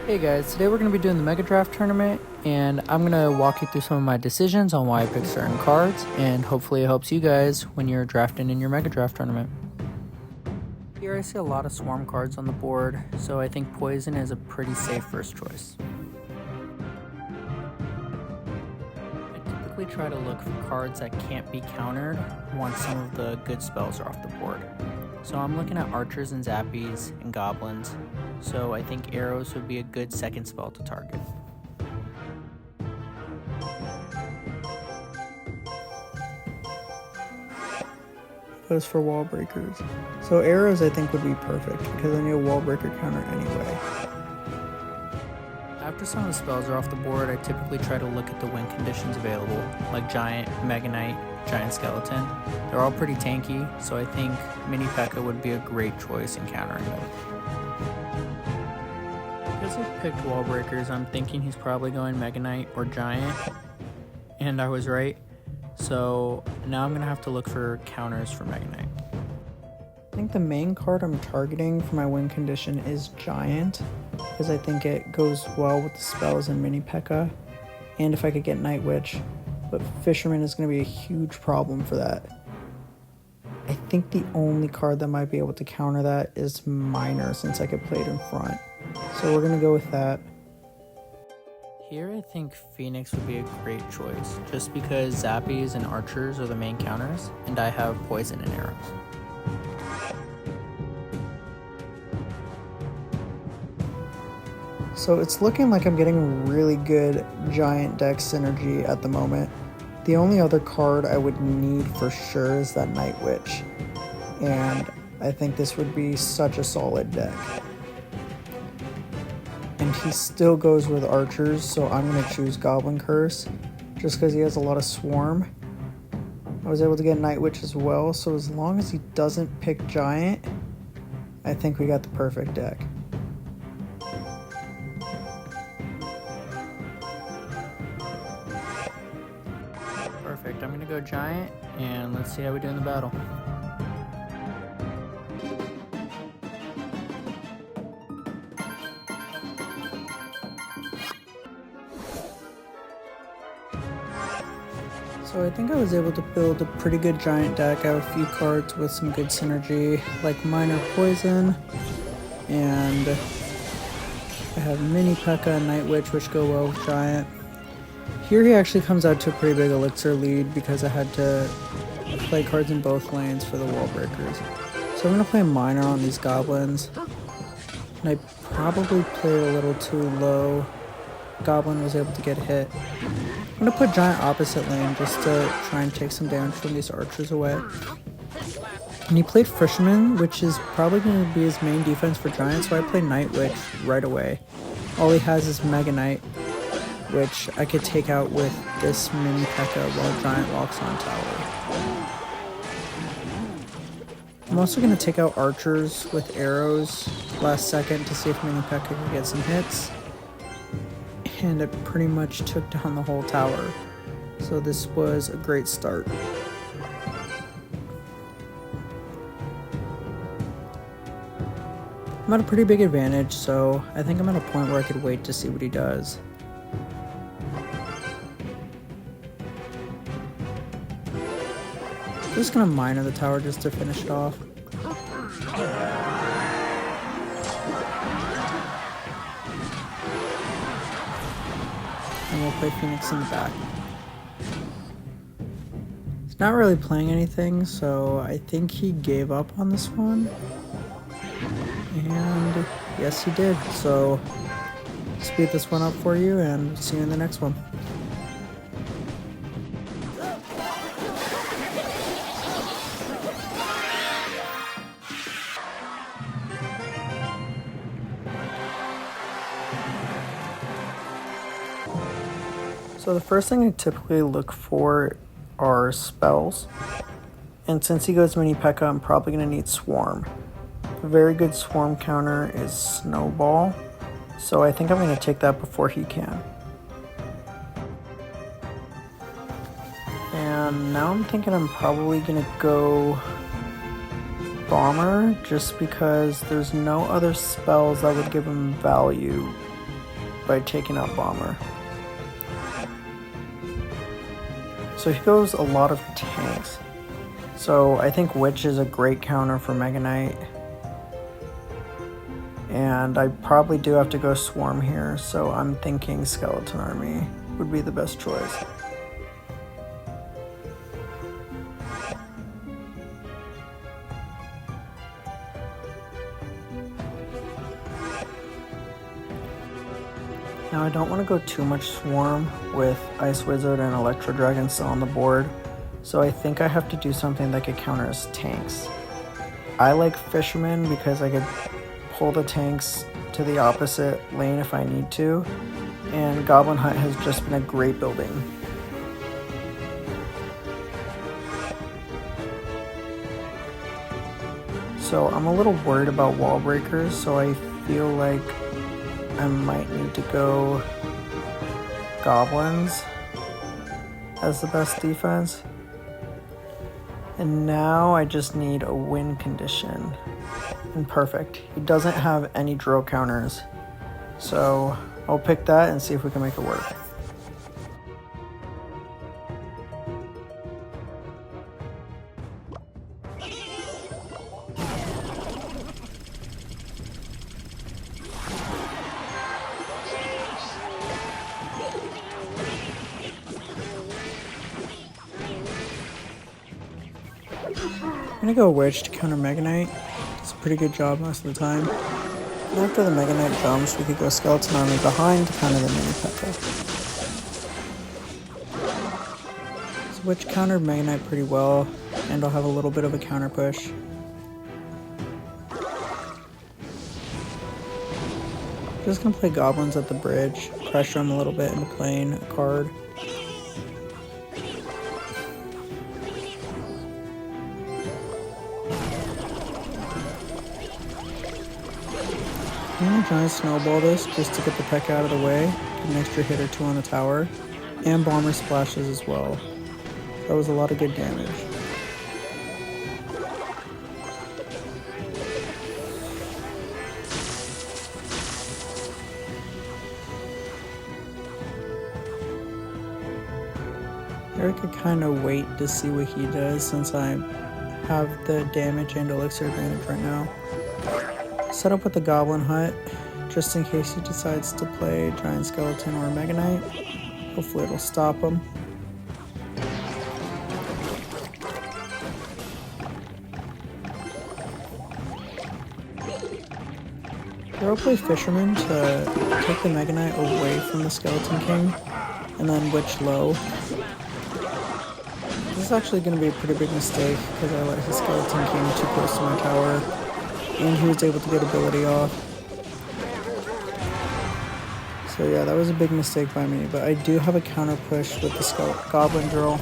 Hey guys, today we're going to be doing the Mega Draft tournament, and I'm going to walk you through some of my decisions on why I picked certain cards, and hopefully it helps you guys when you're drafting in your Mega Draft tournament. Here I see a lot of swarm cards on the board, so I think poison is a pretty safe first choice. I typically try to look for cards that can't be countered once some of the good spells are off the board. So I'm looking at archers and zappies and goblins, so I think arrows would be a good second spell to target. Goes for wall breakers. So arrows I think would be perfect because I need a wall breaker counter anyway. After some of the spells are off the board, I typically try to look at the win conditions available, like Giant, Mega Knight, Giant Skeleton. They're all pretty tanky, so I think Mini P.E.K.K.A would be a great choice in countering them. Because he picked wall breakers, I'm thinking he's probably going Mega Knight or Giant, and I was right. So now I'm going to have to look for counters for Mega Knight. I think the main card I'm targeting for my win condition is Giant, because I think it goes well with the spells in Mini P.E.K.K.A. and if I could get Night Witch, but Fisherman is going to be a huge problem for that. I think the only card that might be able to counter that is Miner, since I could play it in front. So we're going to go with that. Here I think Phoenix would be a great choice, just because Zappies and Archers are the main counters, and I have Poison and Arrows. So it's looking like I'm getting really good Giant deck synergy at the moment. The only other card I would need for sure is that Night Witch, and I think this would be such a solid deck. And he still goes with Archers, so I'm going to choose Goblin Curse, just because he has a lot of Swarm. I was able to get Night Witch as well, so as long as he doesn't pick Giant, I think we got the perfect deck. Perfect, I'm going to go Giant, and let's see how we do in the battle. So I think I was able to build a pretty good Giant deck. I have a few cards with some good synergy, like Minor Poison, and I have Mini P.E.K.K.A. and Night Witch, which go well with Giant. Here he actually comes out to a pretty big Elixir lead because I had to play cards in both lanes for the wall breakers. So I'm going to play Minor on these goblins, and I probably played a little too low. Goblin was able to get hit. I'm going to put Giant opposite lane just to try and take some damage from these archers away. And he played Fisherman, which is probably going to be his main defense for Giant, so I play Night Witch right away. All he has is Mega Knight, which I could take out with this Mini P.E.K.K.A. while Giant walks on tower. I'm also going to take out archers with arrows last second to see if Mini P.E.K.K.A. can get some hits. And it pretty much took down the whole tower. So this was a great start. I'm at a pretty big advantage, so I think I'm at a point where I could wait to see what he does. I'm just gonna Minor the tower just to finish it off. And we'll play Phoenix in the back. He's not really playing anything, so I think he gave up on this one. And yes, he did. So speed this one up for you, and see you in the next one. So the first thing I typically look for are spells, and since he goes Mini P.E.K.K.A., I'm probably going to need Swarm. A very good Swarm counter is Snowball, so I think I'm going to take that before he can. And now I'm thinking I'm probably going to go Bomber, just because there's no other spells that would give him value by taking out Bomber. So he goes a lot of tanks. So I think Witch is a great counter for Mega Knight. And I probably do have to go Swarm here, so I'm thinking Skeleton Army would be the best choice. Now I don't want to go too much Swarm with Ice Wizard and Electro Dragon still on the board, so I think I have to do something that could counter his tanks. I like Fisherman because I could pull the tanks to the opposite lane if I need to, and Goblin Hut has just been a great building. So I'm a little worried about wall breakers, so I feel like I might need to go Goblins as the best defense. And now I just need a win condition. And perfect. He doesn't have any drill counters. So I'll pick that and see if we can make it work. I'm gonna go Witch to counter Mega Knight. It's a pretty good job most of the time. And after the Mega Knight jumps, we could go Skeleton Army behind to counter the Mini P.E.K.K.A. So Witch countered Mega Knight pretty well, and I'll have a little bit of a counter push. Just gonna play Goblins at the bridge, pressure him a little bit into playing a card. I'm gonna try and snowball this just to get the P.E.K.K.A. out of the way, get an extra hit or two on the tower, and Bomber splashes as well. That was a lot of good damage. I could kind of wait to see what he does since I have the damage and elixir advantage right now. Set up with the Goblin Hut, just in case he decides to play Giant Skeleton or Mega Knight. Hopefully it'll stop him. I'll play Fisherman to take the Mega Knight away from the Skeleton King, and then Witch low. This is actually going to be a pretty big mistake because I let his Skeleton King too close to my tower, and he was able to get ability off. So yeah, that was a big mistake by me, but I do have a counter push with the Goblin Drill.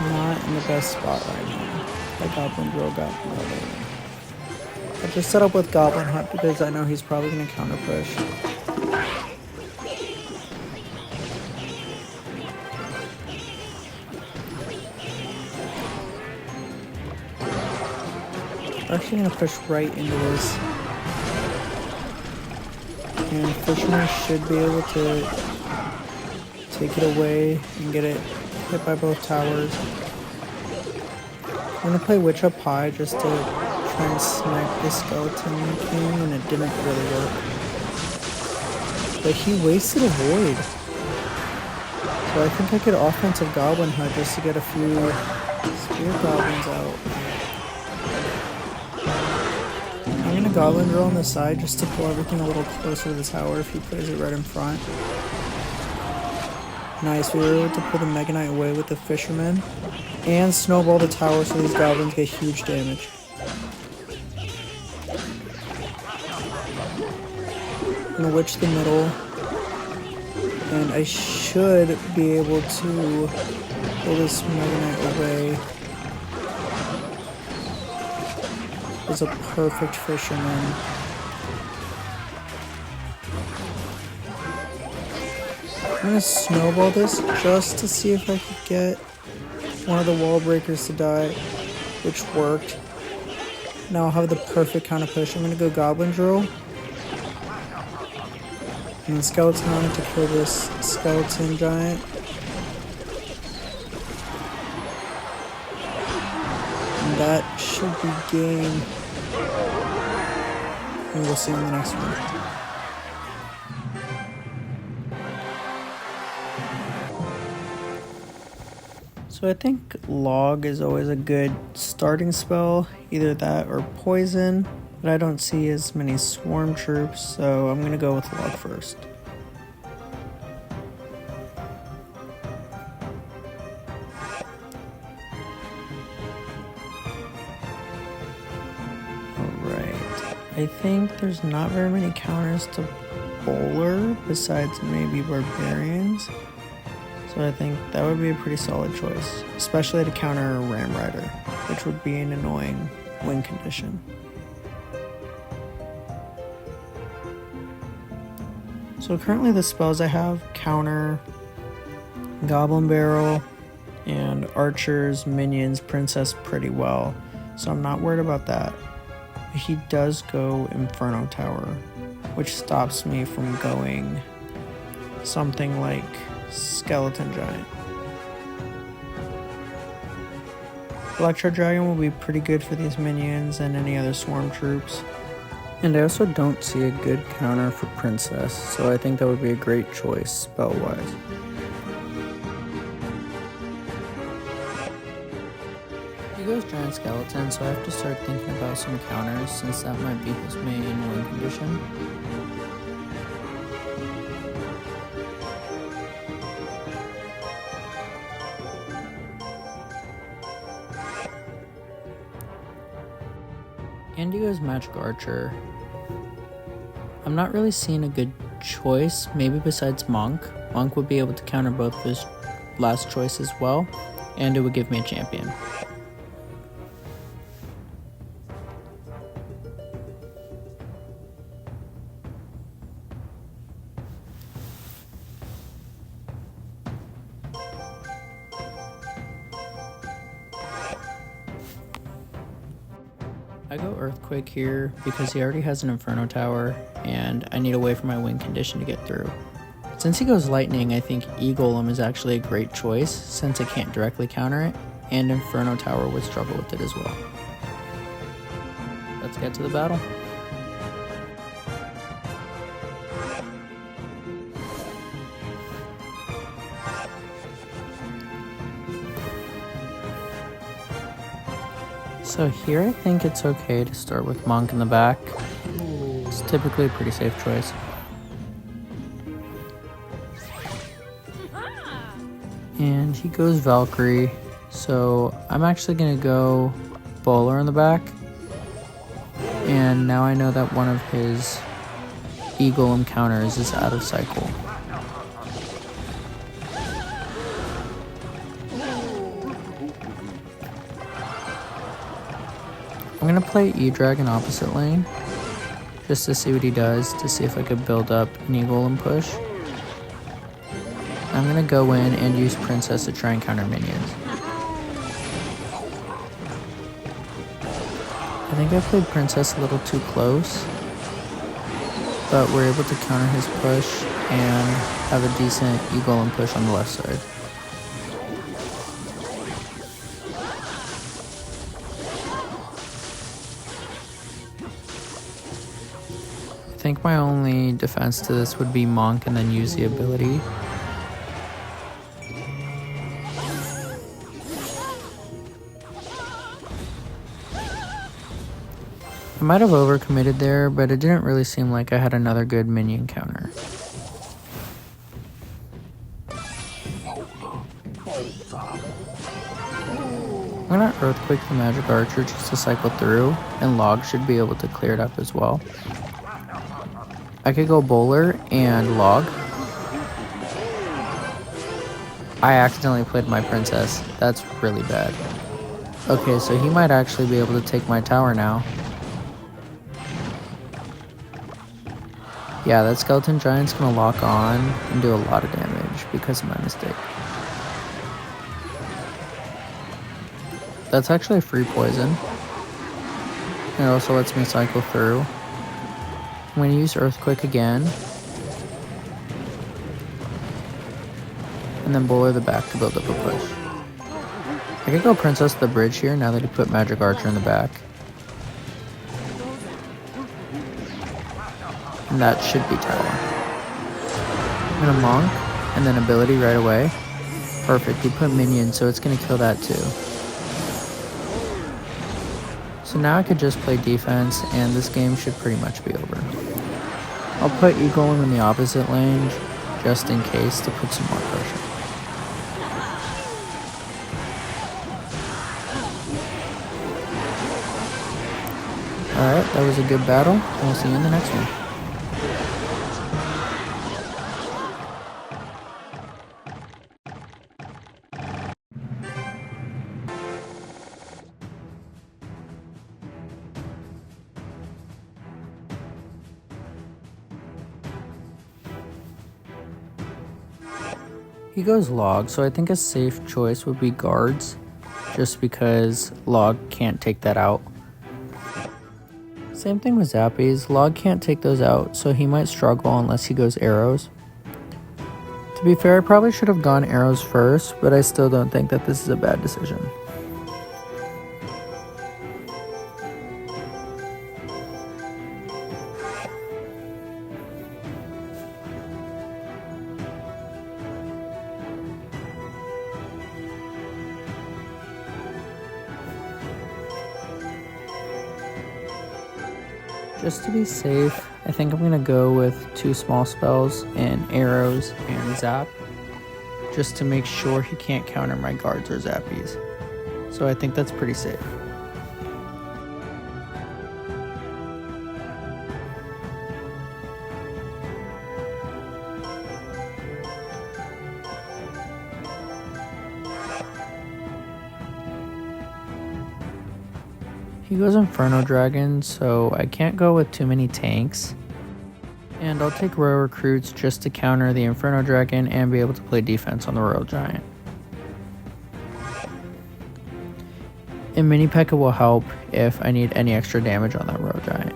Not in the best spot right now. That Goblin Drill got me over. I just set up with Goblin Hut because I know he's probably going to counter push. We're actually going to push right into this. And Fisherman should be able to take it away and get it hit by both towers. I'm going to play Witch up high just to try and snipe the Skeleton King, and it didn't really work. But he wasted a Void. So I think I could offensive Goblin Hut just to get a few Spear Goblins out. I'm going to Goblin Drill on the side just to pull everything a little closer to the tower if he plays it right in front. Nice, we were able to pull the Mega Knight away with the Fisherman and snowball the tower so these Goblins get huge damage. I'm going to Witch the middle, and I should be able to pull this Mega Knight away. Is a perfect Fisherman. I'm gonna snowball this just to see if I could get one of the wall breakers to die, which worked. Now I'll have the perfect counter push. I'm going to go Goblin Drill. And then Skeleton to kill this Skeleton Giant. And that should be game. And we'll see you in the next one. So I think Log is always a good starting spell, either that or Poison, but I don't see as many Swarm Troops, so I'm going to go with Log first. Alright, I think there's not very many counters to Bowler besides maybe Barbarians. So I think that would be a pretty solid choice, especially to counter Ram Rider, which would be an annoying win condition. So currently the spells I have counter Goblin Barrel and Archers, Minions, Princess pretty well, so I'm not worried about that. But he does go Inferno Tower, which stops me from going something like Skeleton Giant. Electro Dragon will be pretty good for these minions and any other swarm troops. And I also don't see a good counter for Princess, so I think that would be a great choice spell-wise. He goes Giant Skeleton, so I have to start thinking about some counters since that might be his main win condition. And he goes Magic Archer. I'm not really seeing a good choice, maybe besides Monk. Monk would be able to counter both of his last choices well, and it would give me a champion. I go Earthquake here because he already has an Inferno Tower and I need a way for my win condition to get through. Since he goes Lightning, I think E-Golem is actually a great choice since I can't directly counter it, and Inferno Tower would struggle with it as well. Let's get to the battle. So here I think it's okay to start with Monk in the back. It's typically a pretty safe choice. And he goes Valkyrie, so I'm actually going to go Bowler in the back. And now I know that one of his E-Golem counters is out of cycle. I'm going to play E-Dragon opposite lane, just to see what he does, to see if I could build up an E-Golem push. I'm going to go in and use Princess to try and counter minions. I think I played Princess a little too close, but we're able to counter his push and have a decent E-Golem push on the left side. I think my only defense to this would be Monk and then use the ability. I might have overcommitted there, but it didn't really seem like I had another good minion counter. I'm gonna Earthquake the Magic Archer just to cycle through, and Log should be able to clear it up as well. I could go Bowler and Log. I accidentally played my Princess. That's really bad. Okay, so he might actually be able to take my tower now. Yeah, that Skeleton Giant's gonna lock on and do a lot of damage because of my mistake. That's actually a free poison. It also lets me cycle through. I'm going to use Earthquake again. And then Bowler the back to build up a push. I could go Princess the bridge here now that he put Magic Archer in the back. And that should be tower. I'm going to Monk and then Ability right away. Perfect, he put Minion, so it's going to kill that too. So now I could just play defense and this game should pretty much be over. I'll put Eagle in the opposite lane just in case to put some more pressure. Alright, that was a good battle, and we'll see you in the next one. He goes Log, so I think a safe choice would be Guards, just because Log can't take that out. Same thing with Zappies, Log can't take those out, so he might struggle unless he goes Arrows. To be fair, I probably should have gone Arrows first, but I still don't think that this is a bad decision. Just to be safe, I think I'm going to go with 2 small spells and Arrows and Zap, just to make sure he can't counter my Guards or Zappies. So I think that's pretty safe. He goes Inferno Dragon, so I can't go with too many tanks. And I'll take Royal Recruits just to counter the Inferno Dragon and be able to play defense on the Royal Giant. And Mini P.E.K.K.A will help if I need any extra damage on that Royal Giant.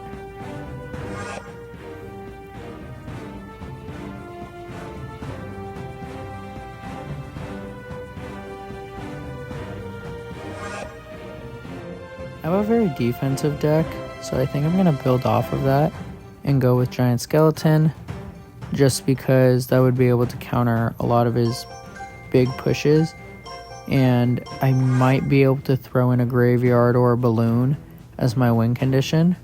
I have a very defensive deck, so I think I'm going to build off of that and go with Giant Skeleton, just because that would be able to counter a lot of his big pushes, and I might be able to throw in a Graveyard or a Balloon as my win condition.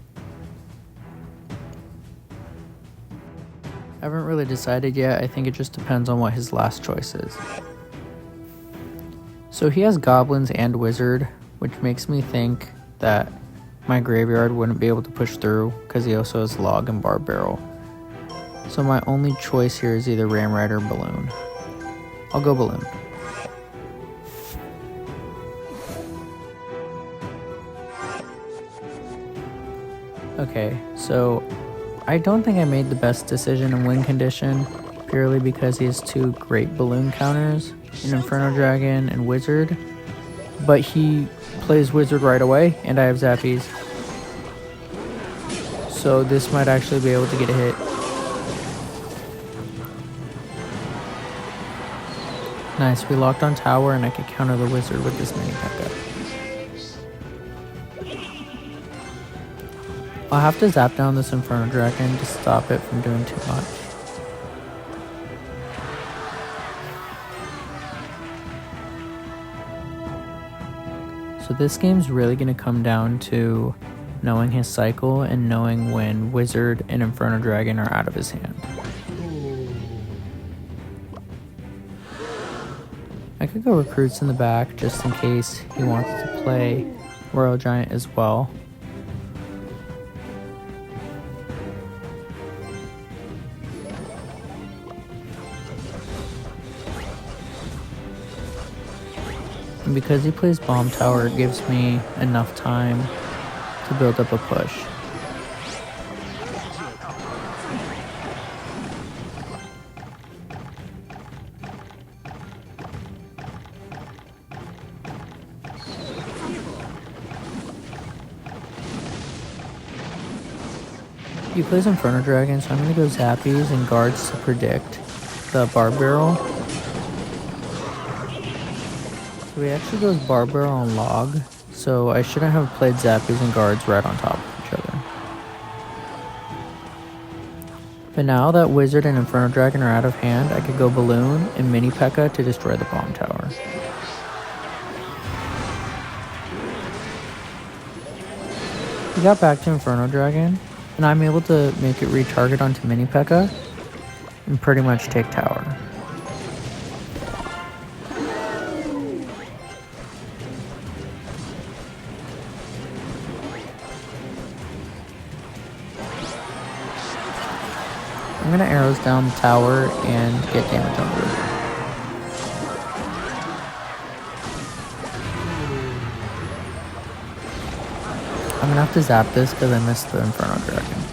I haven't really decided yet, I think it just depends on what his last choice is. So he has Goblins and Wizard, which makes me think that my Graveyard wouldn't be able to push through because he also has Log and Barb Barrel. So my only choice here is either Ramrod or Balloon. I'll go Balloon. Okay, so I don't think I made the best decision in win condition, purely because he has 2 great Balloon counters, an Inferno Dragon and Wizard, but he plays Wizard right away, and I have Zappies. So this might actually be able to get a hit. Nice, we locked on tower and I could counter the Wizard with this Mini P.E.K.K.A. I'll have to zap down this Inferno Dragon to stop it from doing too much. So this game's really going to come down to knowing his cycle and knowing when Wizard and Inferno Dragon are out of his hand. I could go Recruits in the back just in case he wants to play Royal Giant as well. And because he plays Bomb Tower, it gives me enough time to build up a push. He plays Inferno Dragon, so I'm going to go Zappies and Guards to predict the Barb Barrel. So he actually goes Barb Barrel and Log, so I shouldn't have played Zappies and Guards right on top of each other. But now that Wizard and Inferno Dragon are out of hand, I could go Balloon and Mini P.E.K.K.A to destroy the bomb tower. He got back to Inferno Dragon, and I'm able to make it retarget onto Mini P.E.K.K.A and pretty much take tower. I'm gonna arrows down the tower and get damage on the roof. I'm gonna have to zap this because I missed the Inferno Dragon.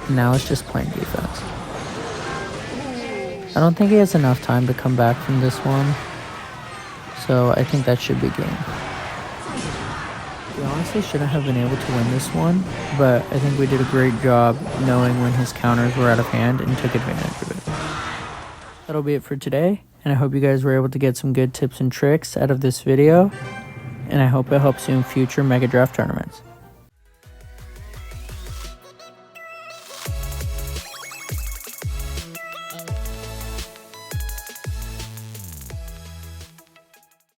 Now it's just plain defense. I don't think he has enough time to come back from this one, so I think that should be game. We honestly shouldn't have been able to win this one, but I think we did a great job knowing when his counters were out of hand and took advantage of it. That'll be it for today, and I hope you guys were able to get some good tips and tricks out of this video, and I hope it helps you in future Mega Draft tournaments.